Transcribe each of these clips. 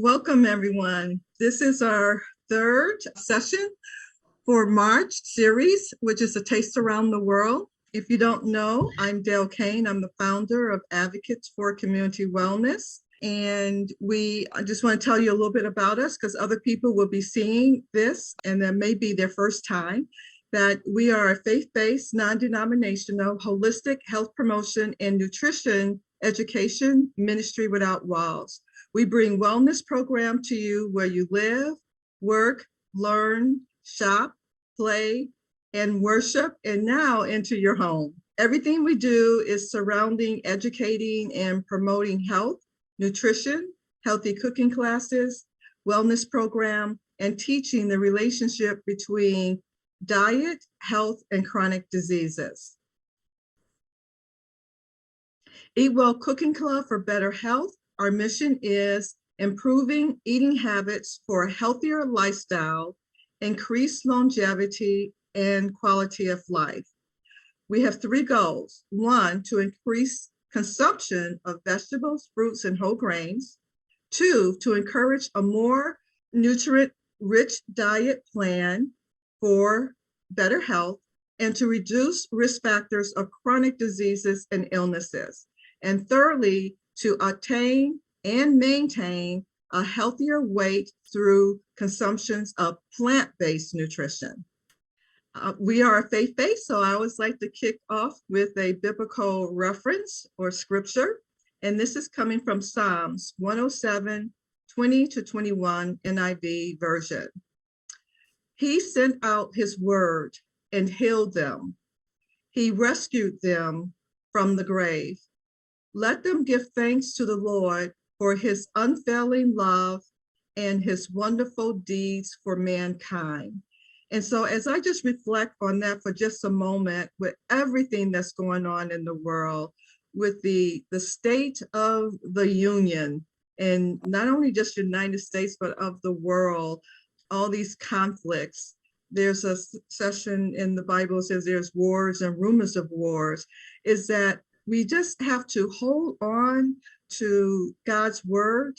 welcome everyone. This is our third session for March series, which is a taste around the world. If you don't know, I'm Dale Kane. I'm the founder of Advocates for Community Wellness. And I just want to tell you a little bit about us because other people will be seeing this and that may be their first time, that we are a faith-based, non-denominational, holistic health promotion and nutrition education ministry without walls. We bring wellness program to you where you live, work, learn, shop, play, and worship, and now into your home. Everything we do is surrounding educating and promoting health, nutrition, healthy cooking classes, wellness program, and teaching the relationship between diet, health, and chronic diseases. Eat Well Cooking Club for better health. Our mission is improving eating habits for a healthier lifestyle, increased longevity, and quality of life. We have three goals. One, to increase consumption of vegetables, fruits, and whole grains. Two, to encourage a more nutrient-rich diet plan for better health, and to reduce risk factors of chronic diseases and illnesses. And thirdly, to attain and maintain a healthier weight through consumptions of plant-based nutrition. We are faith-based, so I always like to kick off with a biblical reference or scripture. And this is coming from Psalms 107, 20-21 NIV version. He sent out his word and healed them. He rescued them from the grave. Let them give thanks to the Lord for his unfailing love and his wonderful deeds for mankind. And so as I just reflect on that for just a moment, with everything that's going on in the world, with the state of the union, and not only just the United States, but of the world, all these conflicts. There's a session in the Bible that says there's wars and rumors of wars, is that we just have to hold on to God's word,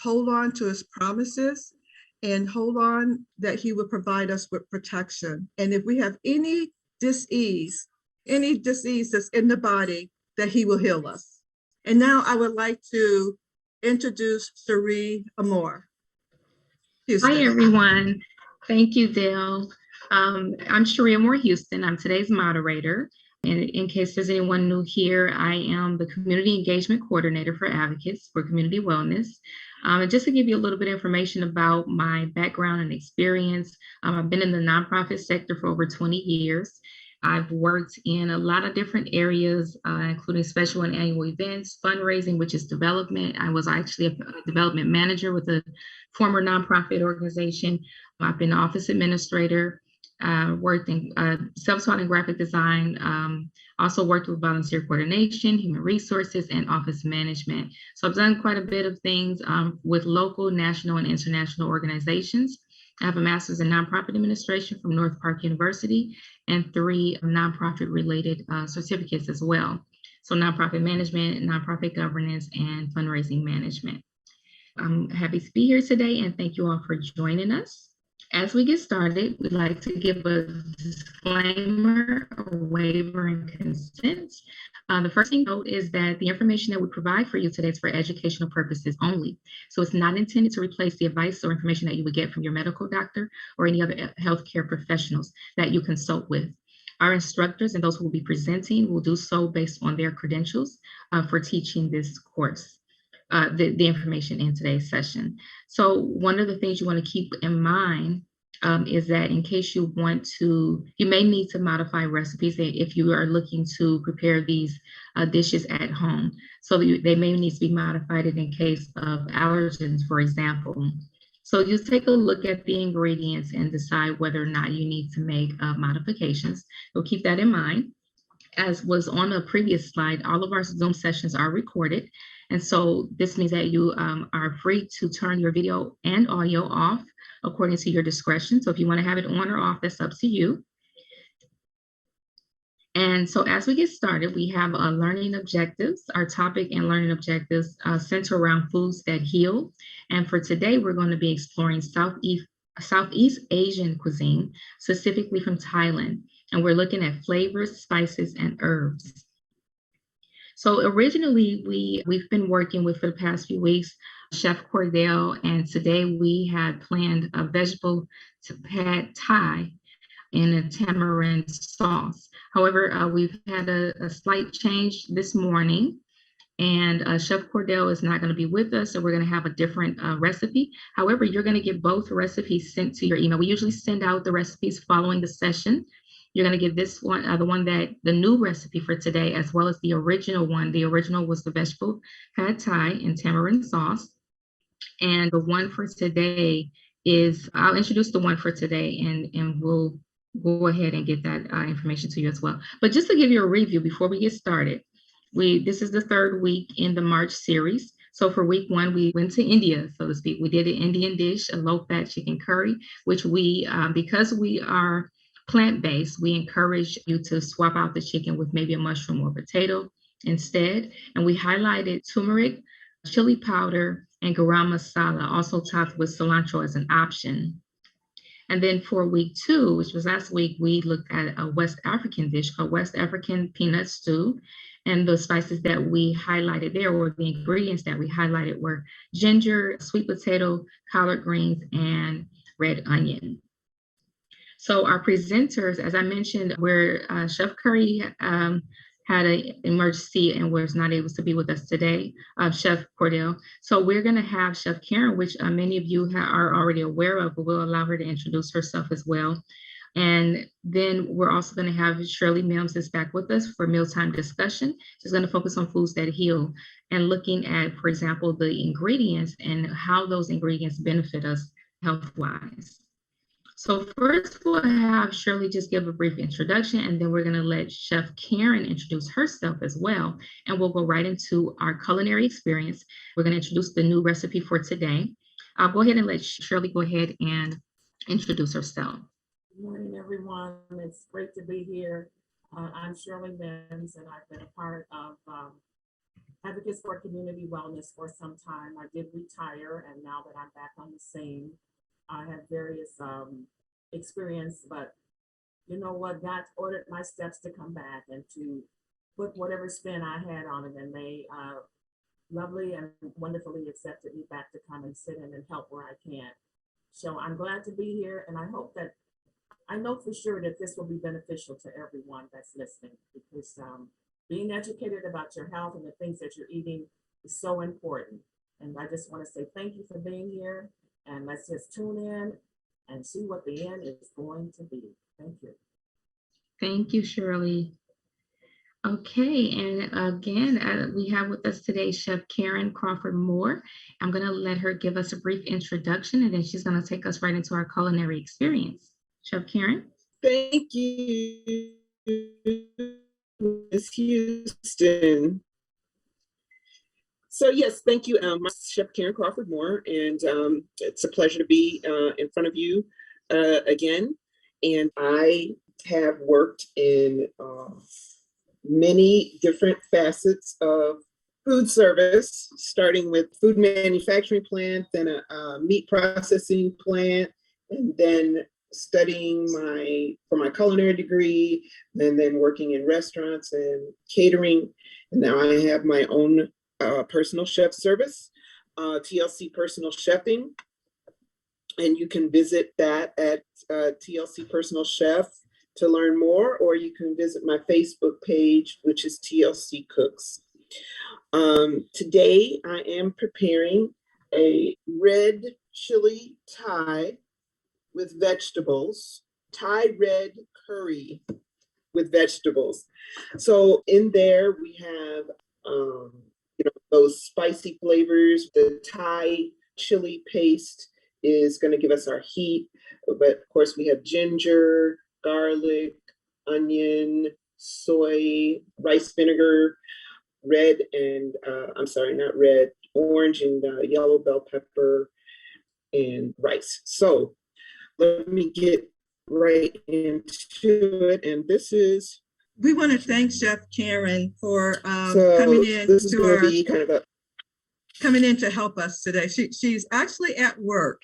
hold on to his promises, and hold on that he will provide us with protection. And if we have any disease that's in the body, that he will heal us. And now I would like to introduce Cherie Amore. Houston. Hi, everyone. Thank you, Dale. I'm Cherie Amore Houston. I'm today's moderator. And in case there's anyone new here, I am the Community Engagement Coordinator for Advocates for Community Wellness. And just to give you a little bit of information about my background and experience, I've been in the nonprofit sector for over 20 years. I've worked in a lot of different areas, including special and annual events, fundraising, which is development. I was actually a development manager with a former nonprofit organization. I've been an office administrator, worked in self-taught and graphic design, also worked with volunteer coordination, human resources, and office management. So I've done quite a bit of things with local, national, and international organizations. I have a master's in nonprofit administration from North Park University and 3 nonprofit related certificates as well. So nonprofit management, nonprofit governance, and fundraising management. I'm happy to be here today and thank you all for joining us. As we get started, we'd like to give a disclaimer, a waiver, and consent. The first thing to note is that the information that we provide for you today is for educational purposes only. So it's not intended to replace the advice or information that you would get from your medical doctor or any other healthcare professionals that you consult with. Our instructors and those who will be presenting will do so based on their credentials for teaching this course. The information in today's session. So one of the things you want to keep in mind is that in case you want to, you may need to modify recipes if you are looking to prepare these dishes at home. So they may need to be modified in case of allergens, for example. So you take a look at the ingredients and decide whether or not you need to make modifications. So keep that in mind. As was on a previous slide, all of our Zoom sessions are recorded. And so this means that you are free to turn your video and audio off according to your discretion. So if you want to have it on or off, that's up to you. And so as we get started, we have learning objectives. Our topic and learning objectives center around foods that heal. And for today, we're going to be exploring Southeast Asian cuisine, specifically from Thailand. And we're looking at flavors, spices, and herbs. So originally, we've been working with for the past few weeks, Chef Cordell, and today we had planned a vegetable pad Thai in a tamarind sauce. However, we've had a slight change this morning, and Chef Cordell is not going to be with us, so we're going to have a different recipe. However, you're going to get both recipes sent to your email. We usually send out the recipes following the session. You're going to get this one, the new recipe for today, as well as the original one. The original was the vegetable pad Thai and tamarind sauce. And the one for today is, I'll introduce the one for today, and we'll go ahead and get that information to you as well. But just to give you a review before we get started, this is the third week in the March series. So for week one, we went to India, so to speak. We did an Indian dish, a low-fat chicken curry, which because we are plant-based, we encourage you to swap out the chicken with maybe a mushroom or potato instead. And we highlighted turmeric, chili powder, and garam masala, also topped with cilantro as an option. And then for week two, which was last week, we looked at a West African dish called West African peanut stew. And the spices that we highlighted there, or the ingredients that we highlighted, were ginger, sweet potato, collard greens, and red onion. So our presenters, as I mentioned, where Chef Curry had an emergency and was not able to be with us today, Chef Cordell. So we're going to have Chef Karen, which many of you are already aware of, but we'll allow her to introduce herself as well. And then we're also going to have Shirley Mims is back with us for mealtime discussion. She's going to focus on foods that heal and looking at, for example, the ingredients and how those ingredients benefit us health-wise. So first we'll have Shirley just give a brief introduction, and then we're going to let Chef Karen introduce herself as well. And we'll go right into our culinary experience. We're going to introduce the new recipe for today. I'll go ahead and let Shirley go ahead and introduce herself. Good morning, everyone. It's great to be here. I'm Shirley Mims, and I've been a part of Advocates for Community Wellness for some time. I did retire, and now that I'm back on the scene, I have various experience, but you know what? God ordered my steps to come back and to put whatever spin I had on it, and they lovely and wonderfully accepted me back to come and sit in and help where I can. So I'm glad to be here, and I hope that I know for sure that this will be beneficial to everyone that's listening, because being educated about your health and the things that you're eating is so important. And I just want to say thank you for being here, and let's just tune in and see what the end is going to be. Thank you. Thank you, Shirley. Okay, and again, we have with us today Chef Karen Crawford Moore. I'm going to let her give us a brief introduction, and then she's going to take us right into our culinary experience. Chef Karen? Thank you, Ms. Houston. So yes, thank you, Chef Karen Crawford Moore, and it's a pleasure to be in front of you again. And I have worked in many different facets of food service, starting with food manufacturing plant, then a meat processing plant, and then studying for my culinary degree, and then working in restaurants and catering. And now I have my own personal chef service, TLC Personal Chefing. And you can visit that at TLC Personal Chef to learn more, or you can visit my Facebook page, which is TLC Cooks. Today I am preparing a red chili Thai with vegetables, Thai red curry with vegetables. So in there we have those spicy flavors. The Thai chili paste is going to give us our heat, but of course we have ginger, garlic, onion, soy, rice vinegar, orange and yellow bell pepper, and rice. So let me get right into it. And this is We want to thank Chef Karen for So coming in this is to going to our be kind of a coming in to help us today. She's actually at work,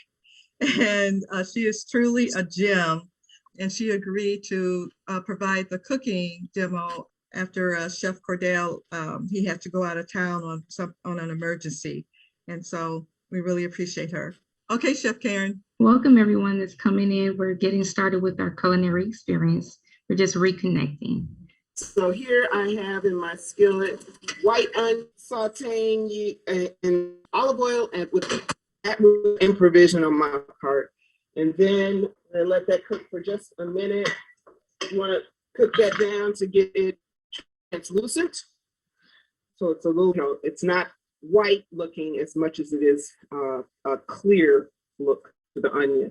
and she is truly a gem. And she agreed to provide the cooking demo after Chef Cordell, he had to go out of town on an emergency. And so we really appreciate her. Okay, Chef Karen. Welcome everyone that's coming in. We're getting started with our culinary experience. We're just reconnecting. So here I have in my skillet white onion sauteing in olive oil and with improvisation on my part. And then I let that cook for just a minute. You want to cook that down to get it translucent. So it's a little, it's not white looking as much as it is a clear look to the onion.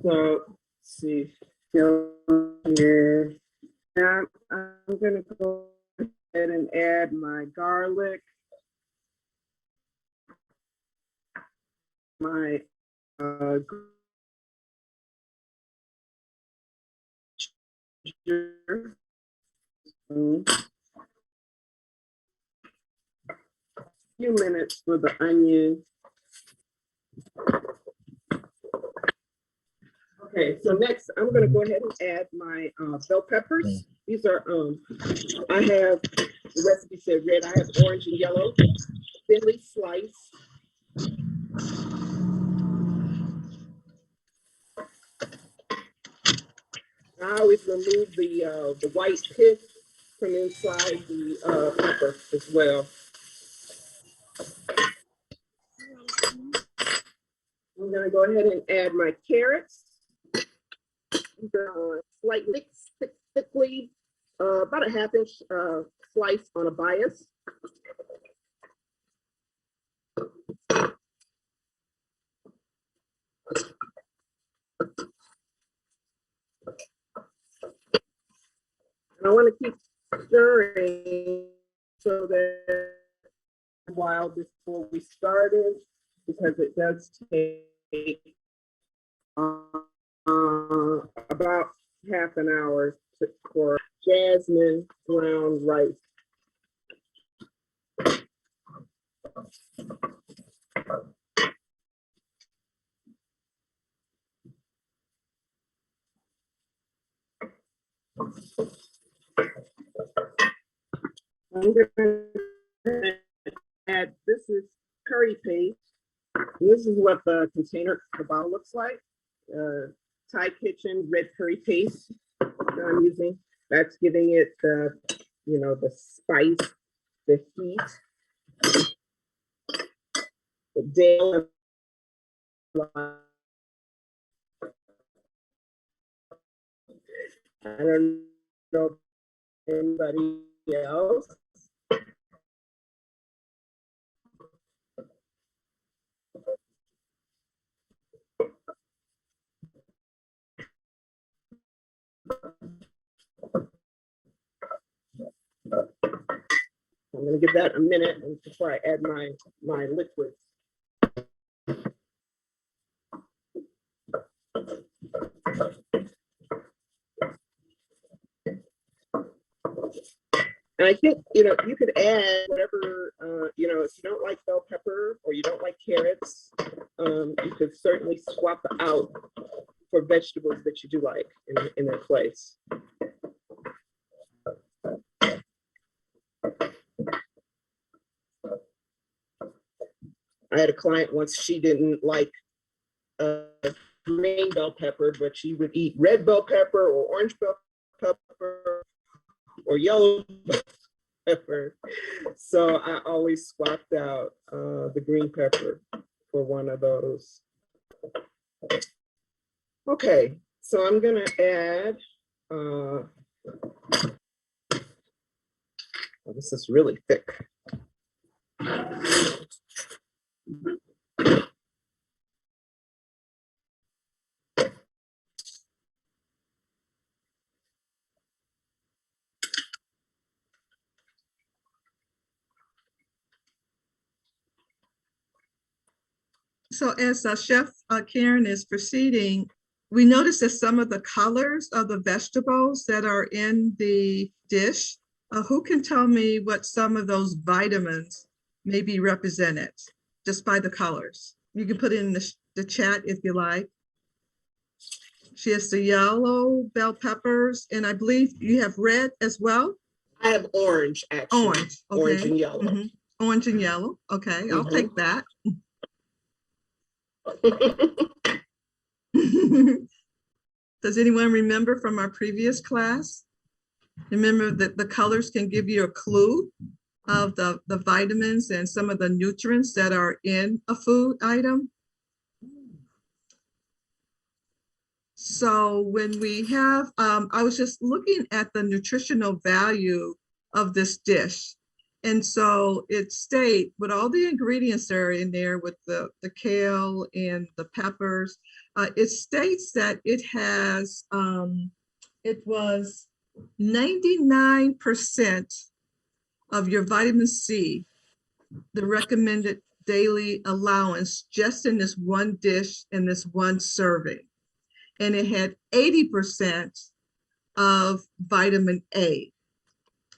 So let's see here. Now I'm gonna go ahead and add my garlic, my ginger, few minutes for the onion. Okay, so next I'm gonna go ahead and add my bell peppers. These are, I have, the recipe said red, I have orange and yellow, thinly sliced. I always remove the white pith from inside the pepper as well. I'm gonna go ahead and add my carrots. Slightly thickly, about a half-inch slice on a bias. And I want to keep stirring so that a while before we started, because it does take about half an hour for jasmine brown rice. I'm gonna add, this is curry paste. This is what the container, the bottle looks like. Thai Kitchen red curry paste that I'm using. That's giving it the, the spice, the heat, the dill. I don't know if anybody else. I'm going to give that a minute before I add my liquids. And I think, you could add whatever, if you don't like bell pepper or you don't like carrots, you could certainly swap out for vegetables that you do like in their place. I had a client once, she didn't like green bell pepper, but she would eat red bell pepper or orange bell pepper or yellow pepper. So I always swapped out the green pepper for one of those. Okay, so I'm gonna add, oh, this is really thick. So as Chef Karen is proceeding we noticed that some of the colors of the vegetables that are in the dish, who can tell me what some of those vitamins may be represented just by the colors? You can put it in the chat if you like. She has the yellow bell peppers, and I believe you have red as well. I have orange, actually. Orange, okay. Orange and yellow. Mhm. Orange and yellow, okay, I'll take that. Does anyone remember from our previous class? Remember that the colors can give you a clue of the vitamins and some of the nutrients that are in a food item. So when we have, I was just looking at the nutritional value of this dish. And so it states with all the ingredients that are in there with the kale and the peppers, it states that it has, it was 99% of your vitamin C, the recommended daily allowance just in this one dish in this one serving. And it had 80% of vitamin A.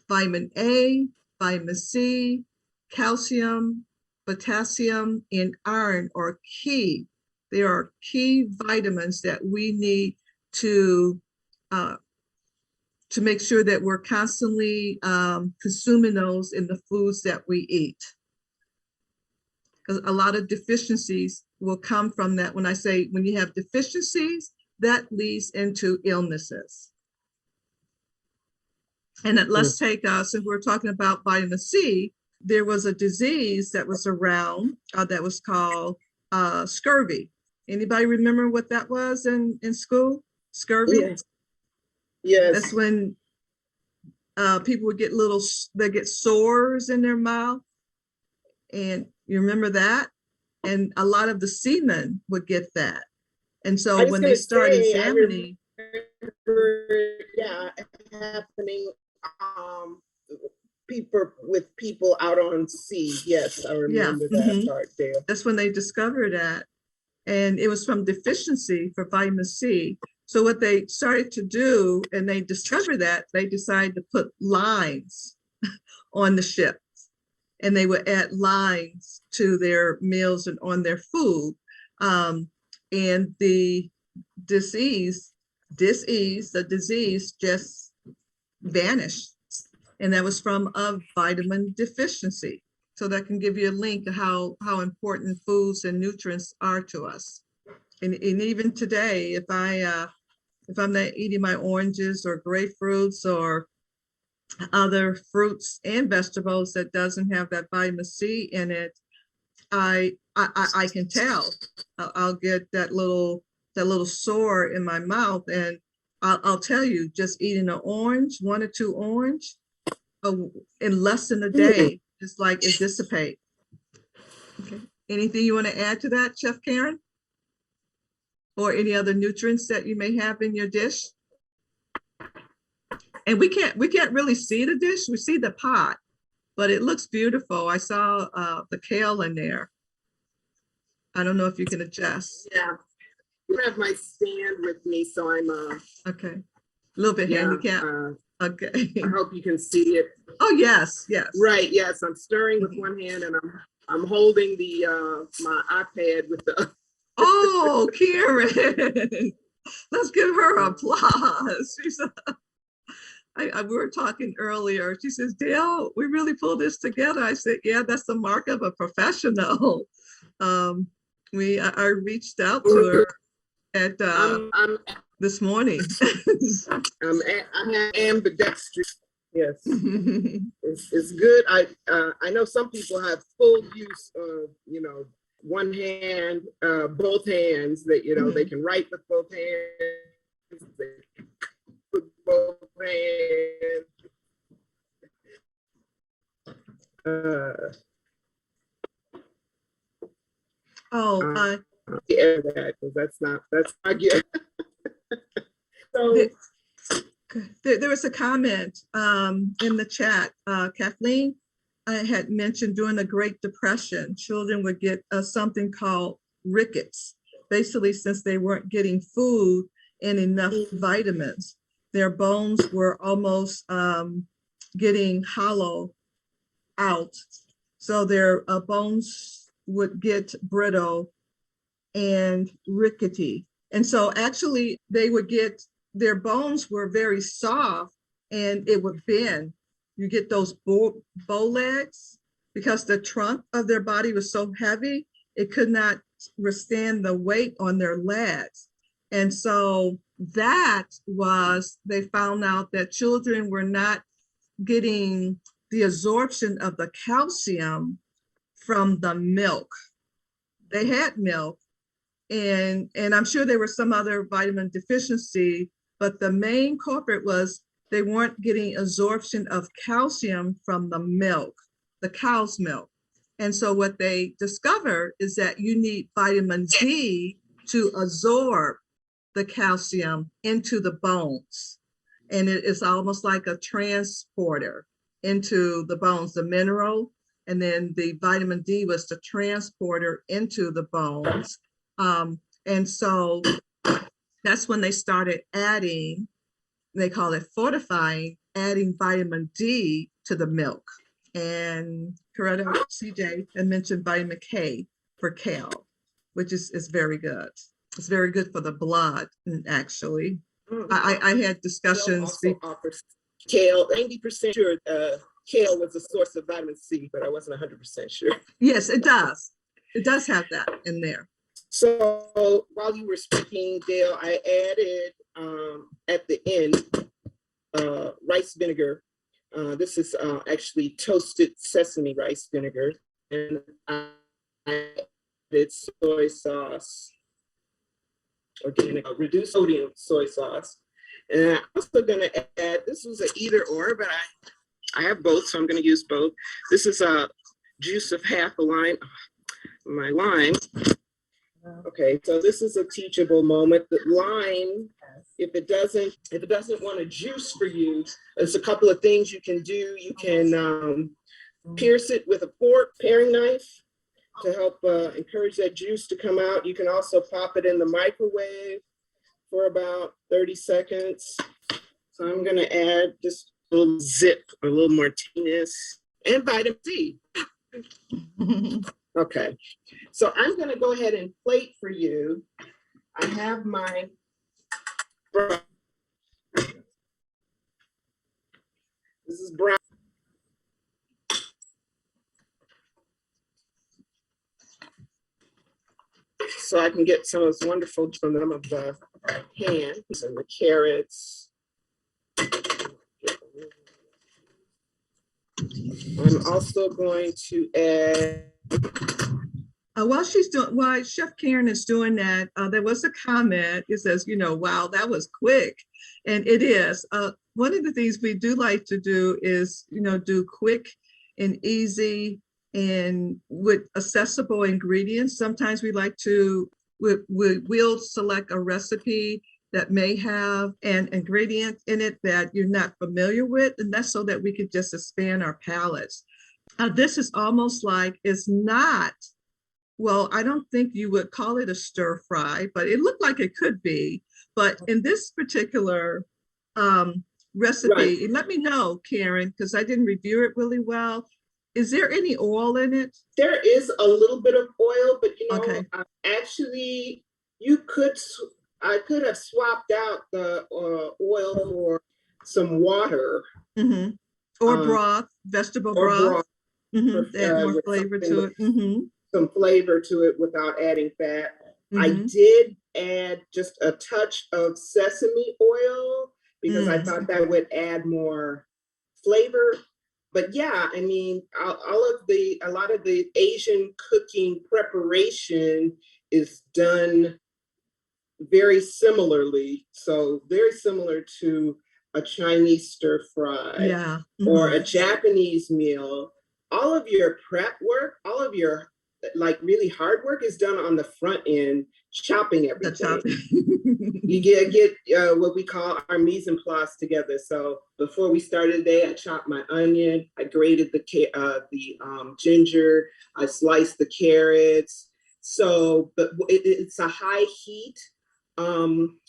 Vitamin A, vitamin C, calcium, potassium, and iron are key. They are key vitamins that we need to make sure that we're constantly consuming those in the foods that we eat. Because a lot of deficiencies will come from that. When I say when you have deficiencies, that leads into illnesses. And let's take, since we're talking about vitamin C, there was a disease that was around that was called scurvy. Anybody remember what that was in school? Scurvy? Yes. Yes. That's when people would get they get sores in their mouth. And you remember that? And a lot of the seamen would get that. And so when they start examining, yeah, happening people out on sea. Yes, I remember that part there. That's when they discovered that. And it was from deficiency for vitamin C. So what they started to do, and they discovered that, they decided to put lines on the ship. And they would add lines to their meals and on their food. And the disease just vanished. And that was from a vitamin deficiency. So that can give you a link to how important foods and nutrients are to us. And even today, if I'm not eating my oranges or grapefruits or other fruits and vegetables that doesn't have that vitamin C in it, I can tell. I'll get that little sore in my mouth, and I'll tell you, just eating an orange, 1 or 2 orange, in less than a day, it's like it dissipates. Okay. Anything you want to add to that, Chef Karen? Or any other nutrients that you may have in your dish? And we can't really see the dish. We see the pot, but it looks beautiful. I saw the kale in there. I don't know if you can adjust. Yeah, I have my stand with me, so I'm okay, a little bit handicapped. Okay. I hope you can see it. Oh yes, yes. Right, yes. I'm stirring with one hand, and I'm holding the my iPad with the. Oh, Karen, let's give her applause. She's we were talking earlier. She says, Dale, we really pulled this together. I said, yeah, that's the mark of a professional. I reached out to her at this morning. I am ambidextrous. Yes, it's good. I know some people have full use of one hand, both hands. That they can write with both hands. They with both hands. Yeah, that's not good. So there was a comment in the chat. Kathleen had mentioned during the Great Depression, children would get something called rickets. basically since they weren't getting food and enough vitamins, their bones were almost getting hollow out. So their bones would get brittle and rickety. And so actually they would get, their bones were very soft and it would bend. You get those bow legs because the trunk of their body was so heavy, it could not withstand the weight on their legs. And so that was, they found out that children were not getting the absorption of the calcium from the milk. They had milk, and I'm sure there was some other vitamin deficiency, but the main culprit was they weren't getting absorption of calcium from the milk, the cow's milk. And so what they discovered is that you need vitamin D to absorb the calcium into the bones. And it is almost like a transporter into the bones, the mineral, and then the vitamin D was the transporter into the bones. And so that's when they started adding, they call it fortifying, adding vitamin D to the milk. And Coretta CJ had mentioned vitamin K for kale, which is very good. It's very good for the blood, actually. I had discussions. Kale, 90% sure kale was a source of vitamin C, but I wasn't 100% sure. Yes, it does. It does have that in there. So while you were speaking, Dale, I added at the end rice vinegar. This is actually toasted sesame rice vinegar, and I added soy sauce, organic, reduced sodium soy sauce. And I'm also going to add, this was an either or, but I have both, so I'm going to use both. This is a juice of half a lime, my lime. Okay, so this is a teachable moment. The lime, if it doesn't want a juice for you, there's a couple of things you can do. You can pierce it with a fork, paring knife, to help encourage that juice to come out. You can also pop it in the microwave for about 30 seconds. So I'm gonna add just a little zip, a little Martinez, and vitamin D. Okay, so I'm gonna go ahead and plate for you. I have my brown. This is brown. So I can get some of this wonderful from them of the pan, and the carrots. I'm also going to add. While Chef Karen is doing that, there was a comment. It says, wow, that was quick. And it is. One of the things we do like to do is, do quick and easy and with accessible ingredients. Sometimes we like to, we'll select a recipe that may have an ingredient in it that you're not familiar with. And that's so that we could just expand our palates. This is almost like, it's not, well, I don't think you would call it a stir fry, but it looked like it could be. But in this particular recipe, Right. And let me know, Karen, because I didn't review it really well. Is there any oil in it? There is a little bit of oil, but Okay. Actually, I could have swapped out the oil for some water. Mm-hmm. Or broth, vegetable broth. Mm-hmm. Add more flavor to it. Mm-hmm. Some flavor to it without adding fat. Mm-hmm. I did add just a touch of sesame oil because I thought that would add more flavor. But yeah, I mean, a lot of the Asian cooking preparation is done very similarly. So very similar to a Chinese stir fry, Yeah. Mm-hmm. or a Japanese meal. All of your prep work, all of your really hard work is done on the front end, chopping everything. You get what we call our mise en place together. So before we started today, I chopped my onion, I grated the ginger, I sliced the carrots, So, but it's a high heat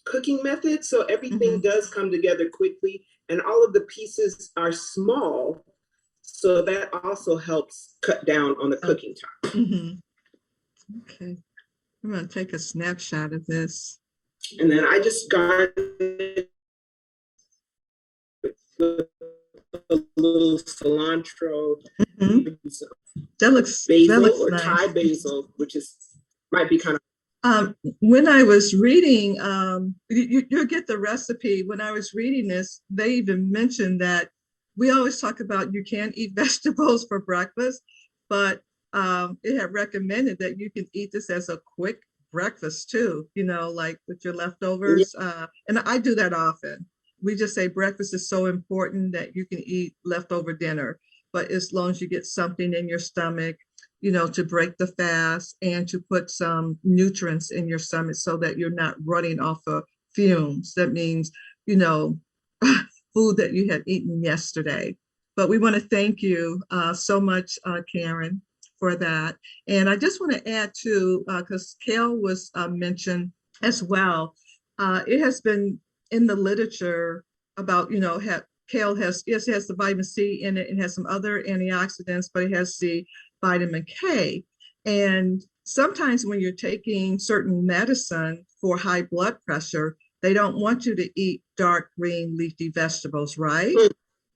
cooking method. So everything does come together quickly and all of the pieces are small. So that also helps cut down on the cooking time. Okay, I'm gonna take a snapshot of this. And then I just garnish with a little cilantro, That looks basil or nice. Thai basil, which might be kind of. When I was reading, you'll get the recipe. When I was reading this, they even mentioned that we always talk about you can't eat vegetables for breakfast, but it had recommended that you can eat this as a quick breakfast too, like with your leftovers. And I do that often. We just say breakfast is so important that you can eat leftover dinner, but as long as you get something in your stomach, to break the fast and to put some nutrients in your stomach so that you're not running off of fumes. That means, food that you had eaten yesterday. But we want to thank you so much, Karen, for that. And I just want to add to, because kale was mentioned as well. It has been in the literature about, kale has, yes, it has the vitamin C in it. It has some other antioxidants, but it has the vitamin K. And sometimes when you're taking certain medicine for high blood pressure, they don't want you to eat dark green leafy vegetables, right?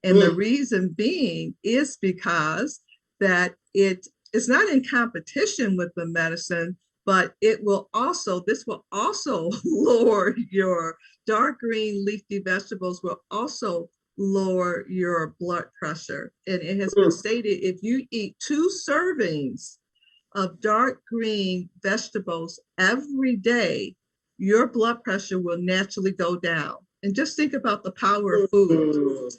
And the reason being is because that it is not in competition with the medicine, but this will also lower your dark green leafy vegetables will also lower your blood pressure. And it has been stated if you eat 2 servings of dark green vegetables every day, your blood pressure will naturally go down. And just think about the power of food.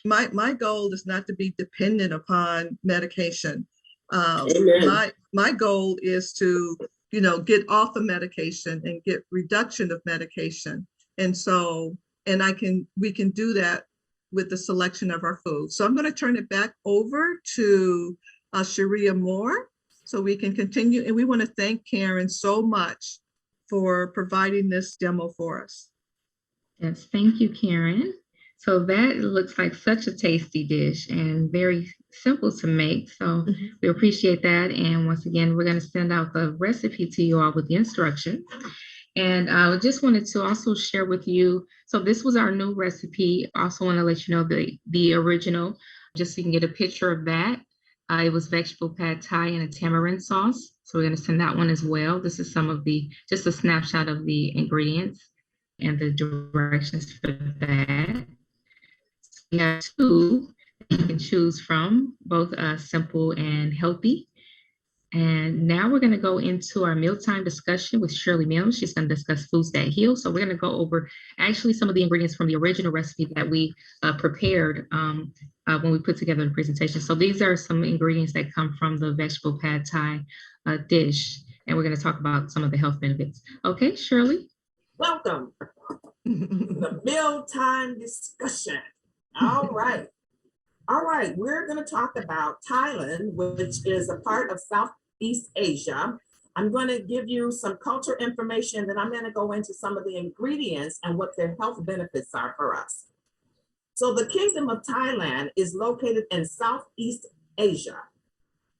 My goal is not to be dependent upon medication. My goal is to, get off of medication and get reduction of medication. And so, we can do that with the selection of our food. So I'm going to turn it back over to Sharia Moore so we can continue. And we want to thank Karen so much for providing this demo for us. Yes, thank you, Karen. So that looks like such a tasty dish and very simple to make. So we appreciate that. And once again, we're going to send out the recipe to you all with the instructions. And I just wanted to also share with you, so this was our new recipe. Also want to let you know the original, just so you can get a picture of that. It was vegetable pad thai and a tamarind sauce. So we're going to send that one as well. This is just a snapshot of the ingredients and the directions for that. So we have 2 you can choose from, both simple and healthy. And now we're going to go into our mealtime discussion with Shirley Mills. She's going to discuss foods that heal. So we're going to go over actually some of the ingredients from the original recipe that we prepared when we put together the presentation. So these are some ingredients that come from the vegetable pad thai dish. And we're going to talk about some of the health benefits. Okay, Shirley. Welcome to the mealtime discussion. All right. All right, we're going to talk about Thailand, which is a part of Southeast Asia. I'm going to give you some culture information, then I'm going to go into some of the ingredients and what their health benefits are for us. So the Kingdom of Thailand is located in Southeast Asia.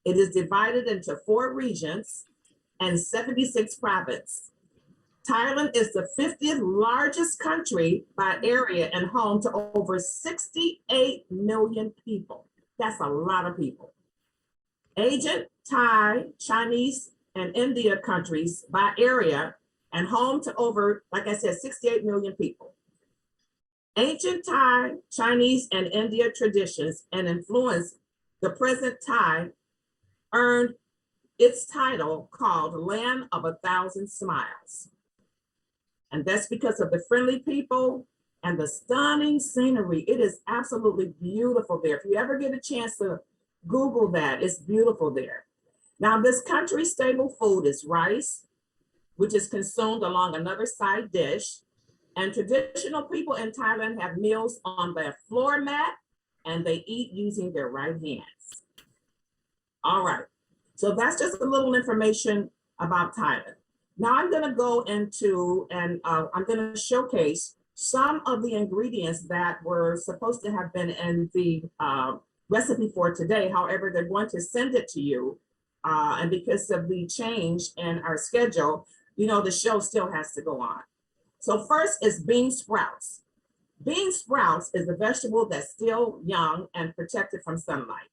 It is divided into 4 regions and 76 provinces. Thailand is the 50th largest country by area and home to over 68 million people. That's a lot of people. Asian, Thai, Chinese, and India countries by area and home to over, like I said, 68 million people. Ancient Thai, Chinese, and India traditions and influence the present Thai earned its title called Land of a Thousand Smiles. And that's because of the friendly people and the stunning scenery. It is absolutely beautiful there. If you ever get a chance to Google that, it's beautiful there. Now, this country's staple food is rice, which is consumed along another side dish. And traditional people in Thailand have meals on their floor mat and they eat using their right hands. All right. So that's just a little information about Thailand. Now I'm going to go into and I'm going to showcase some of the ingredients that were supposed to have been in the recipe for today. However, they're going to send it to you. And because of the change in our schedule, you know, the show still has to go on. So first is bean sprouts. Bean sprouts is a vegetable that's still young and protected from sunlight.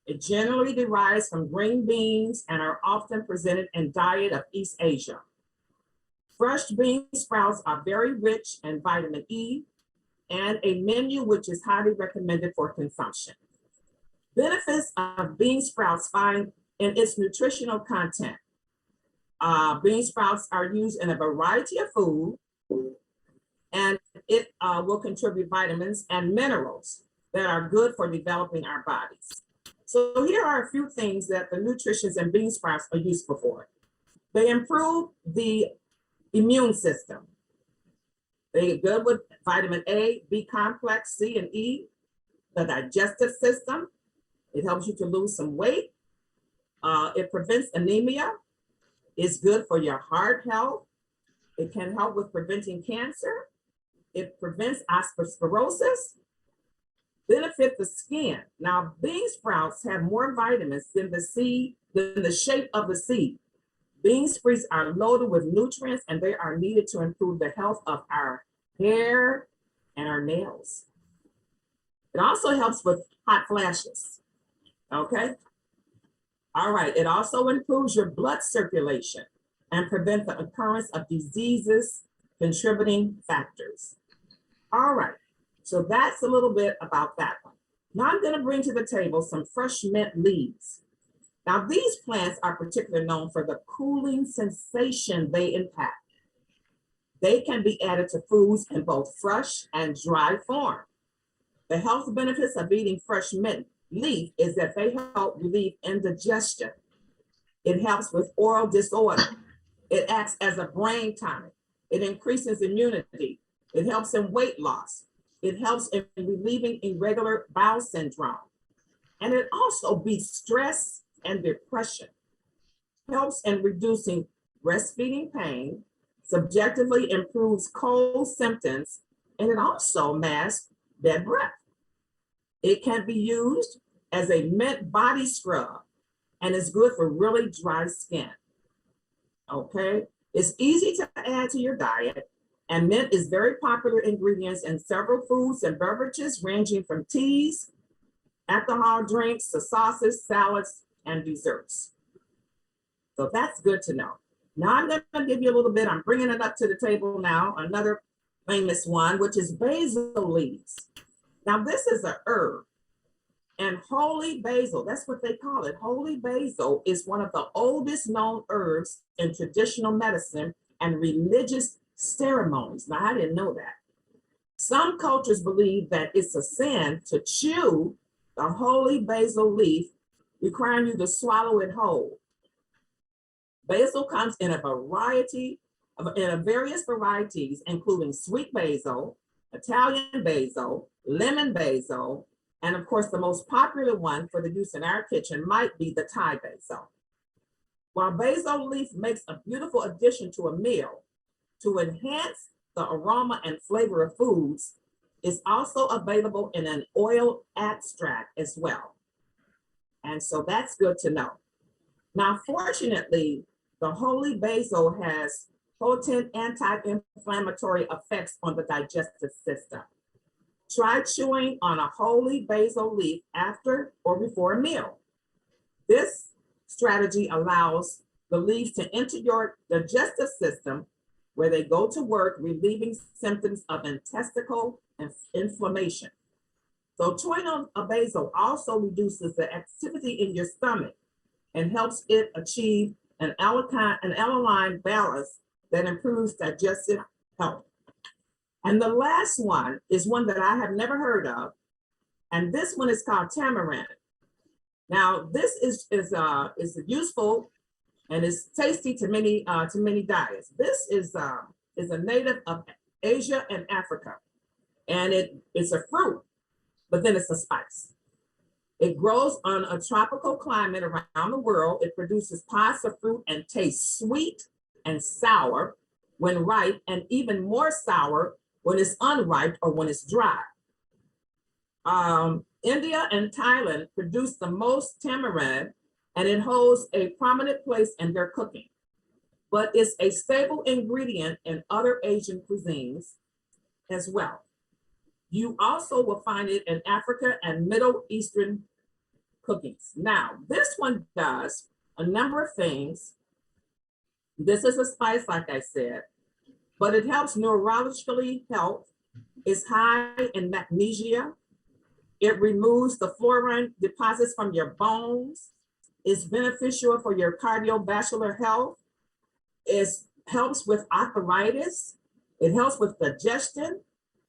It generally derives from green beans and are often presented in diet of East Asia. Fresh bean sprouts are very rich in vitamin E and a menu which is highly recommended for consumption. Benefits of bean sprouts find in its nutritional content. Bean sprouts are used in a variety of food, and it will contribute vitamins and minerals that are good for developing our bodies. So here are a few things that the nutrition in bean sprouts are useful for. They improve the immune system. They're good with vitamin A, B complex, C, and E. The digestive system. It helps you to lose some weight. It prevents anemia. It's good for your heart health. It can help with preventing cancer. It prevents atherosclerosis. Benefit the skin. Now, bean sprouts have more vitamins than the shape of the seed. Bean sprouts are loaded with nutrients and they are needed to improve the health of our hair and our nails. It also helps with hot flashes. Okay. All right. It also improves your blood circulation and prevent the occurrence of diseases, contributing factors. All right. So that's a little bit about that one. Now I'm going to bring to the table some fresh mint leaves. Now these plants are particularly known for the cooling sensation they impact. They can be added to foods in both fresh and dry form. The health benefits of eating fresh mint leaf is that they help relieve indigestion. It helps with oral disorder. It acts as a brain tonic. It increases immunity. It helps in weight loss. It helps in relieving irregular bowel syndrome. And it also beats stress and depression. Helps in reducing breastfeeding pain, subjectively improves cold symptoms, and it also masks bad breath. It can be used as a mint body scrub and is good for really dry skin. Okay, it's easy to add to your diet, and mint is very popular ingredients in several foods and beverages ranging from teas, alcohol drinks, to sauces, salads, and desserts. So that's good to know. Now I'm going to give you a little bit, I'm bringing it up to the table now, another famous one, which is basil leaves. Now this is an herb, and holy basil, that's what they call it. Holy basil is one of the oldest known herbs in traditional medicine and religious ceremonies. Now I didn't know that. Some cultures believe that it's a sin to chew the holy basil leaf, requiring you to swallow it whole. Basil comes in various varieties, including sweet basil, Italian basil, lemon basil, and of course, the most popular one for the use in our kitchen might be the Thai basil. While basil leaf makes a beautiful addition to a meal, to enhance the aroma and flavor of foods, it's also available in an oil extract as well. And so that's good to know. Now, fortunately, the holy basil has potent anti-inflammatory effects on the digestive system. Try chewing on a holy basil leaf after or before a meal. This strategy allows the leaves to enter your digestive system where they go to work, relieving symptoms of intestinal inflammation. So chewing on a basil also reduces the activity in your stomach and helps it achieve an alkaline balance that improves digestive health. And the last one is one that I have never heard of, and this one is called tamarind. Now, this is useful and is tasty to many diets. This is a native of Asia and Africa, and it's a fruit, but then it's a spice. It grows on a tropical climate around the world. It produces pods of fruit and tastes sweet and sour when ripe, and even more sour when it's unripe or when it's dry. India and Thailand produce the most tamarind, and it holds a prominent place in their cooking, but it's a staple ingredient in other Asian cuisines as well. You also will find it in Africa and Middle Eastern cookings. Now, this one does a number of things. This is a spice, like I said, but it helps neurologically health. It's high in magnesium. It removes the fluorine deposits from your bones. It's beneficial for your cardiovascular health. It helps with arthritis. It helps with digestion,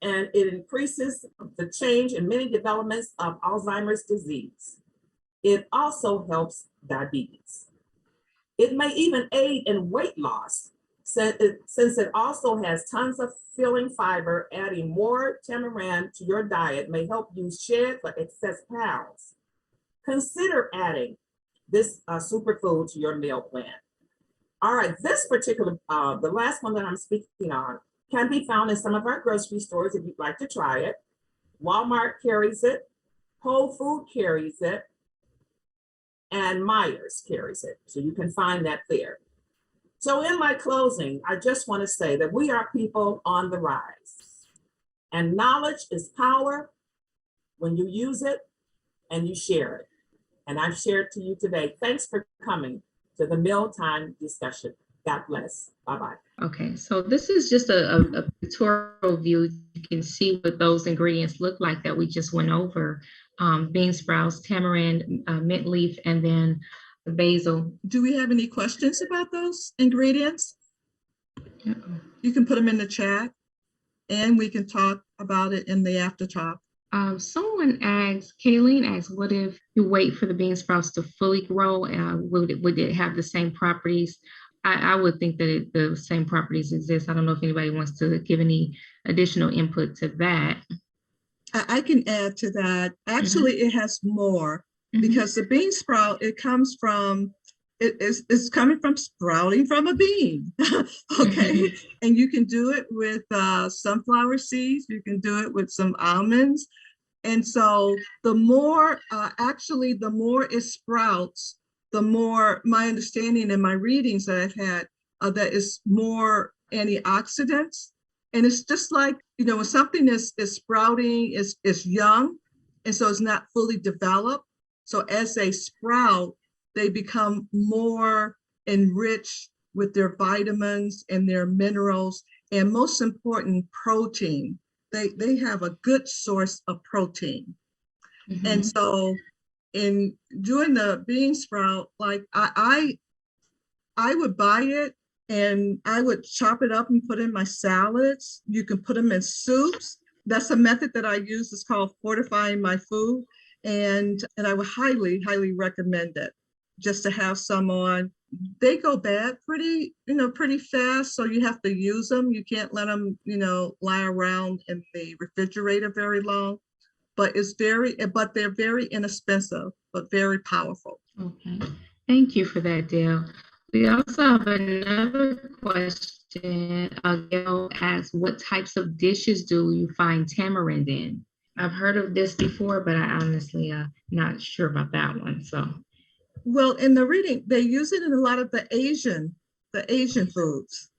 and it increases the change in many developments of Alzheimer's disease. It also helps diabetes. It may even aid in weight loss since it also has tons of filling fiber. Adding more tamarind to your diet may help you shed the excess pounds. Consider adding this superfood to your meal plan. All right, this particular, the last one that I'm speaking on, can be found in some of our grocery stores if you'd like to try it. Walmart carries it, Whole Food carries it, and Myers carries it. So you can find that there. So in my closing, I just want to say that we are people on the rise, and knowledge is power when you use it and you share it. And I've shared to you today. Thanks for coming to the mealtime discussion. God bless. Bye-bye. Okay, so this is just a pictorial view. You can see what those ingredients look like that we just went over. Bean sprouts, tamarind, mint leaf, and then the basil. Do we have any questions about those ingredients? You can put them in the chat and we can talk about it in the after talk. Someone asked, Kayleen asked, what if you wait for the bean sprouts to fully grow? Would it have the same properties? I would think that the same properties exist. I don't know if anybody wants to give any additional input to that. I can add to that. Actually, it has more because the bean sprout, it's coming from sprouting from a bean. Okay. And you can do it with sunflower seeds. You can do it with some almonds. And so the more, the more it sprouts, the more my understanding and my readings that I've had, that is more antioxidants. And it's just like, when something is sprouting, is young, and so it's not fully developed. So as they sprout, they become more enriched with their vitamins and their minerals, and most important, protein. They have a good source of protein. And so in doing the bean sprout, like I would buy it and I would chop it up and put in my salads. You can put them in soups. That's a method that I use. It's called fortifying my food. And I would highly, highly recommend it just to have some on. They go bad pretty fast. So you have to use them. You can't let them, lie around in the refrigerator very long. But they're very inexpensive, but very powerful. Okay, thank you for that, Dale. We also have another question. Gail asks, what types of dishes do you find tamarind in? I've heard of this before, but I honestly not sure about that one. So, well, in the reading, they use it in a lot of the Asian foods.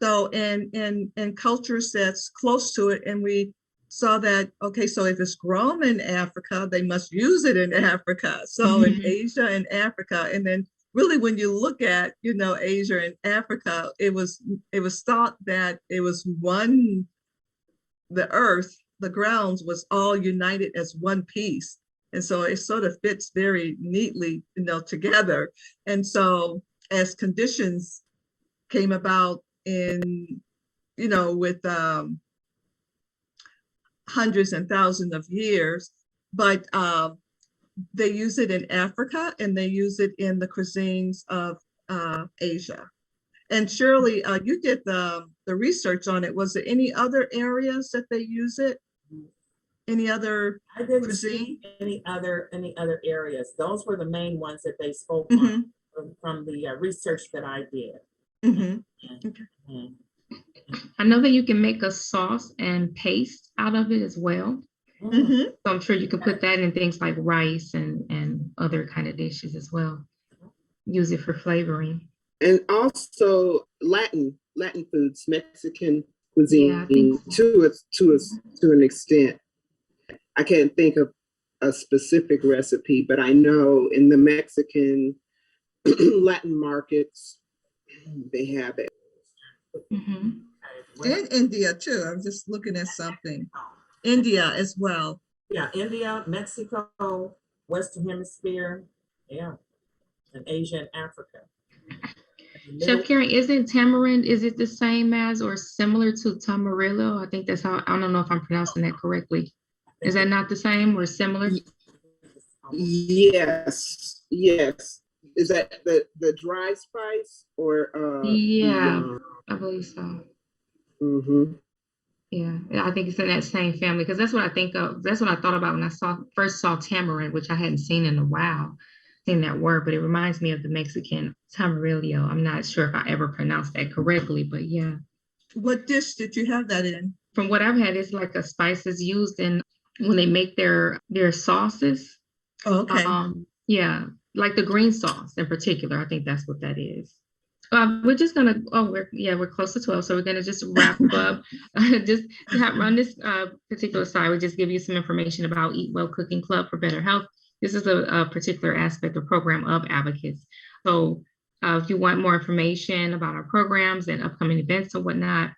So in cultures that's close to it, and we saw that, okay, so if it's grown in Africa, they must use it in Africa. So in Asia and Africa, and then really when you look at, Asia and Africa, it was thought that it was the earth, the grounds was all united as one piece. And so it sort of fits very neatly, together. And so as conditions came about in, with hundreds and thousands of years, but they use it in Africa and they use it in the cuisines of Asia. And Shirley, you did the research on it. Was there any other areas that they use it? Any other I didn't cuisine? see any other areas. Those were the main ones that they spoke Mm-hmm. on from the research that I did. Mm-hmm. Okay. Mhm. I know that you can make a sauce and paste out of it as well. Mm-hmm. So I'm sure you can put that in things like rice and other kind of dishes as well. Use it for flavoring. And also Latin foods, Mexican Yeah, I think cuisine to an extent. I can't think of a specific recipe, but I know in the Mexican Latin markets, they have it. Mhm. And India too. I'm just looking at something. India as well. Yeah, India, Mexico, Western Hemisphere, yeah, and Asia and Africa. Chef Karen, isn't tamarind, is it the same as or similar to tamarillo? I think that's how, I don't know if I'm pronouncing that correctly. Is that not the same or similar? Yes, yes. Is that the dry spice or Yeah, I believe so. mhm. Yeah, I think it's in that same family because that's what I think of. That's what I thought about when I first saw tamarind, which I hadn't seen in a while, seen that word, but it reminds me of the Mexican tamarillo. I'm not sure if I ever pronounced that correctly, but yeah. What dish did you have that in? From what I've had, it's like a spices used in when they make their sauces. Oh, okay. Yeah, like the green sauce in particular. I think that's what that is. We're just gonna, we're close to 12, so we're gonna just wrap up. Just on this particular side, we just give you some information about Eat Well Cooking Club for Better Health. This is a particular aspect of program of Advocates. So if you want more information about our programs and upcoming events and whatnot,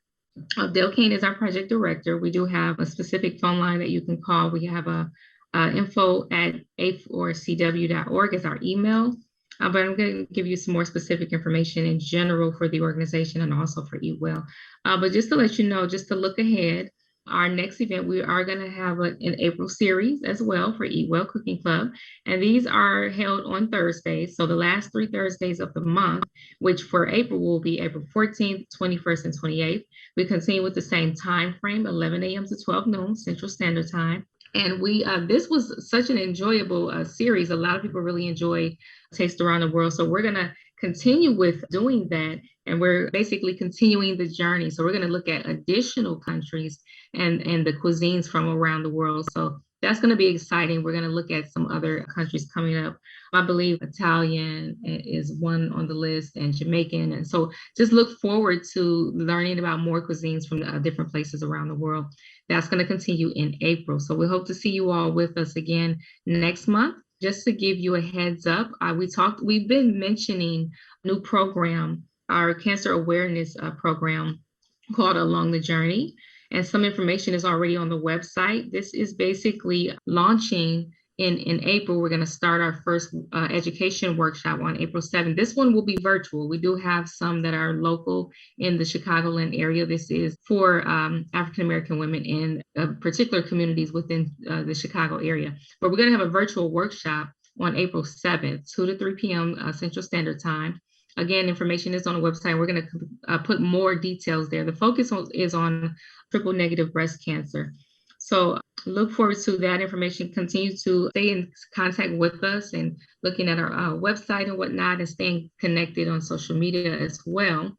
Dale Kane is our project director. We do have a specific phone line that you can call. We have info at A4CW.org is our email. But I'm going to give you some more specific information in general for the organization and also for Eat Well. But just to let you know, just to look ahead, our next event, we are going to have an April series as well for Eat Well Cooking Club. And these are held on Thursdays. So the last 3 Thursdays of the month, which for April will be April 14th, 21st, and 28th. We continue with the same time frame, 11 a.m. to 12 noon Central Standard Time. And this was such an enjoyable series. A lot of people really enjoy Taste Around the World. So we're going to continue with doing that. And we're basically continuing the journey. So we're going to look at additional countries and the cuisines from around the world. So that's going to be exciting. We're going to look at some other countries coming up. I believe Italian is one on the list and Jamaican. And so just look forward to learning about more cuisines from different places around the world. That's going to continue in April. So we hope to see you all with us again next month. Just to give you a heads up, we've been mentioning a new program, our cancer awareness program called Along the Journey. And some information is already on the website. This is basically launching in April. We're going to start our first education workshop on April 7th. This one will be virtual. We do have some that are local in the Chicagoland area. This is for African-American women in particular communities within the Chicago area. But we're going to have a virtual workshop on April 7th, 2 to 3 p.m. Central Standard Time. Again, information is on the website. We're going to put more details there. The focus is on triple negative breast cancer. So look forward to that information. Continue to stay in contact with us and looking at our website and whatnot and staying connected on social media as well.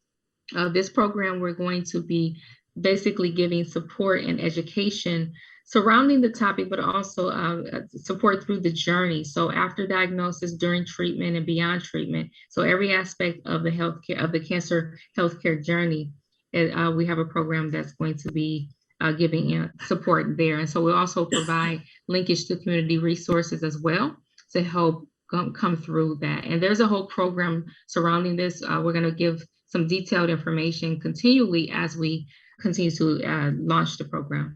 This program, we're going to be basically giving support and education surrounding the topic, but also support through the journey. So after diagnosis, during treatment, and beyond treatment. So every aspect of the healthcare, of the cancer healthcare journey, we have a program that's going to be giving support there. And so we'll also provide linkage to community resources as well to help come through that. And there's a whole program surrounding this. We're going to give some detailed information continually as we continue to launch the program.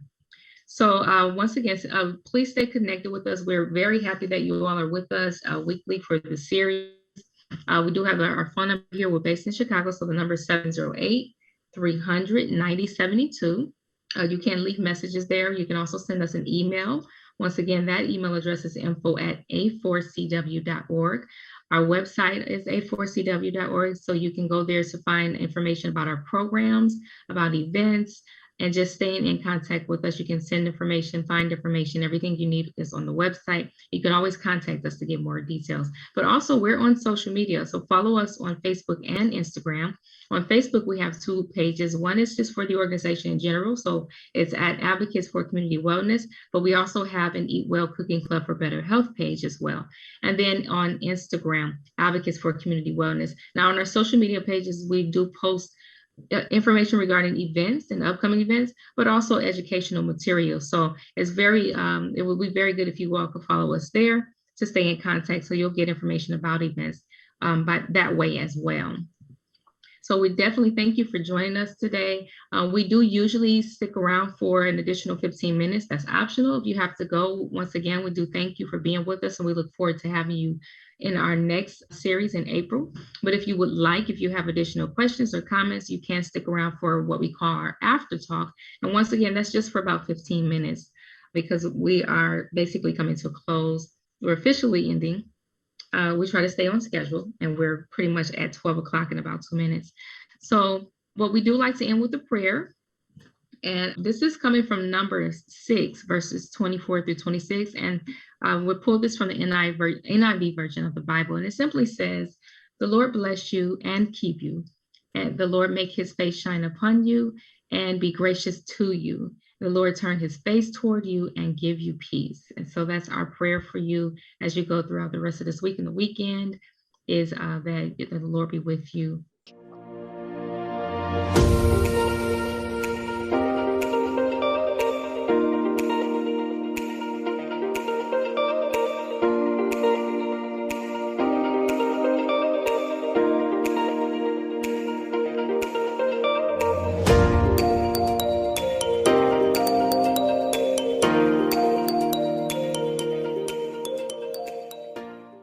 So once again, please stay connected with us. We're very happy that you all are with us weekly for the series. We do have our phone number here. We're based in Chicago, so the number is 708-300-9072. You can leave messages there. You can also send us an email. Once again, that email address is info@a4cw.org. Our website is a4cw.org, so you can go there to find information about our programs, about events, and just staying in contact with us. You can send information, find information, everything you need is on the website. You can always contact us to get more details. But also we're on social media, so follow us on Facebook and Instagram. On Facebook, we have 2 pages. One is just for the organization in general, so it's at Advocates for Community Wellness, but we also have an Eat Well Cooking Club for Better Health page as well. And then on Instagram, Advocates for Community Wellness. Now on our social media pages, we do post information regarding events and upcoming events, but also educational materials. So it's it would be very good if you all could follow us there to stay in contact, so you'll get information about events by that way as well. So we definitely thank you for joining us today. We do usually stick around for an additional 15 minutes. That's optional. If you have to go, once again, we do thank you for being with us, and we look forward to having you in our next series in April. But if you would like, if you have additional questions or comments, you can stick around for what we call our after talk. And once again, that's just for about 15 minutes because we are basically coming to a close. We're officially ending. We try to stay on schedule, and we're pretty much at 12 o'clock in about 2 minutes. So what we do like to end with a prayer. And this is coming from Numbers 6, verses 24 through 26. And we pulled this from the NIV version of the Bible. And it simply says, "The Lord bless you and keep you. And the Lord make his face shine upon you and be gracious to you. The Lord turn his face toward you and give you peace." And so that's our prayer for you as you go throughout the rest of this week and the weekend, is that the Lord be with you.